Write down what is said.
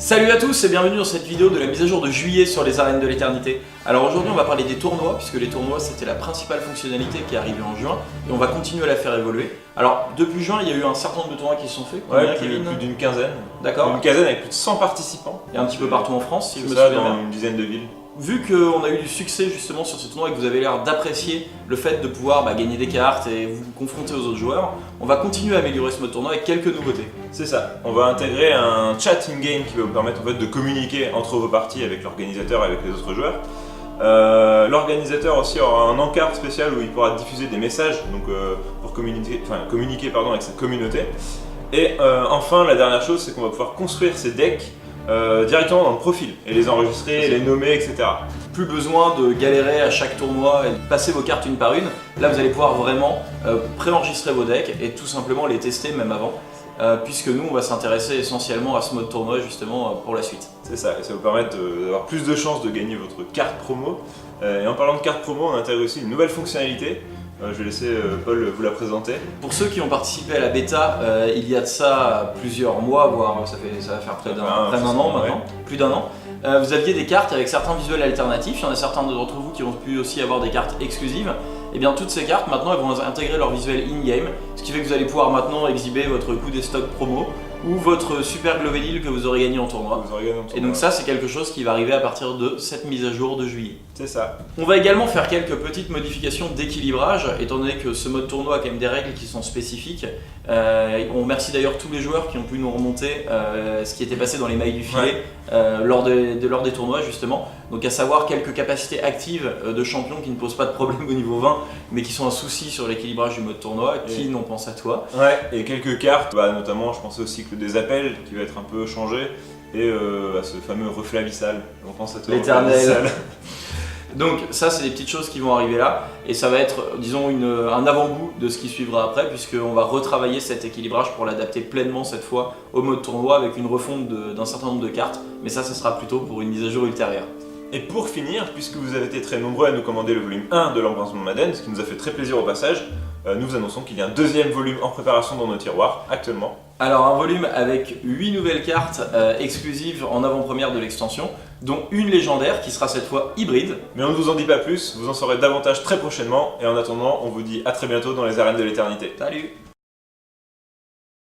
Salut à tous et bienvenue dans cette vidéo de la mise à jour de juillet sur les arènes de l'éternité. Alors aujourd'hui on va parler des tournois, puisque les tournois c'était la principale fonctionnalité qui est arrivée en juin, et on va continuer à la faire évoluer. Alors depuis juin il y a eu un certain nombre de tournois qui se sont faits, combien, Kevin ? Plus d'une quinzaine. D'accord. Une quinzaine avec plus de 100 participants. Et un petit peu partout en France, si je me ça, souviens dans bien. une dizaine de villes. Vu qu'on a eu du succès justement sur ces tournois et que vous avez l'air d'apprécier le fait de pouvoir gagner des cartes et vous confronter aux autres joueurs, on va continuer à améliorer ce mode tournoi avec quelques nouveautés. C'est ça, on va intégrer un chat in-game qui va vous permettre en fait de communiquer entre vos parties avec l'organisateur et avec les autres joueurs. L'organisateur aussi aura un encart spécial où il pourra diffuser des messages donc, pour communiquer avec sa communauté. Et enfin, la dernière chose, c'est qu'on va pouvoir construire ces decks directement dans le profil et les enregistrer, les nommer, etc. Plus besoin de galérer à chaque tournoi et de passer vos cartes une par une. Là vous allez pouvoir vraiment préenregistrer vos decks et tout simplement les tester même avant, puisque nous on va s'intéresser essentiellement à ce mode tournoi justement pour la suite. C'est ça, et ça va vous permettre d'avoir plus de chances de gagner votre carte promo. Et en parlant de carte promo, on intègre aussi une nouvelle fonctionnalité. Je vais laisser Paul vous la présenter. Pour ceux qui ont participé à la bêta, il y a de ça plusieurs mois, voire ça va faire près d'un an maintenant, ouais. Plus d'un an. Vous aviez des cartes avec certains visuels alternatifs, il y en a certains d'entre vous qui ont pu aussi avoir des cartes exclusives. Et bien toutes ces cartes maintenant elles vont intégrer leur visuel in-game, ce qui fait que vous allez pouvoir maintenant exhiber votre coup des stocks promo ou votre super Glovedil que vous aurez gagné en tournoi. Et donc ça c'est quelque chose qui va arriver à partir de cette mise à jour de juillet. C'est ça. On va également faire quelques petites modifications d'équilibrage, étant donné que ce mode tournoi a quand même des règles qui sont spécifiques. On remercie d'ailleurs tous les joueurs qui ont pu nous remonter ce qui était passé dans les mailles du filet lors des tournois justement. Donc à savoir quelques capacités actives de champions qui ne posent pas de problème au niveau 20, mais qui sont un souci sur l'équilibrage du mode tournoi. Qui n'en pense à toi? Ouais, et quelques cartes, notamment je pensais au cycle des appels qui va être un peu changé, et à ce fameux reflet abyssal. On pense à toi. L'éternel. Donc ça c'est des petites choses qui vont arriver là, et ça va être disons un avant-goût de ce qui suivra après, puisqu'on va retravailler cet équilibrage pour l'adapter pleinement cette fois au mode tournoi avec une refonte d'un certain nombre de cartes, mais ça sera plutôt pour une mise à jour ultérieure. Et pour finir, puisque vous avez été très nombreux à nous commander le volume 1 de l'Embrassement de Madden, ce qui nous a fait très plaisir au passage, nous vous annonçons qu'il y a un deuxième volume en préparation dans nos tiroirs actuellement. Alors un volume avec 8 nouvelles cartes exclusives en avant-première de l'extension, dont une légendaire qui sera cette fois hybride. Mais on ne vous en dit pas plus, vous en saurez davantage très prochainement, et en attendant, on vous dit à très bientôt dans les arènes de l'éternité. Salut!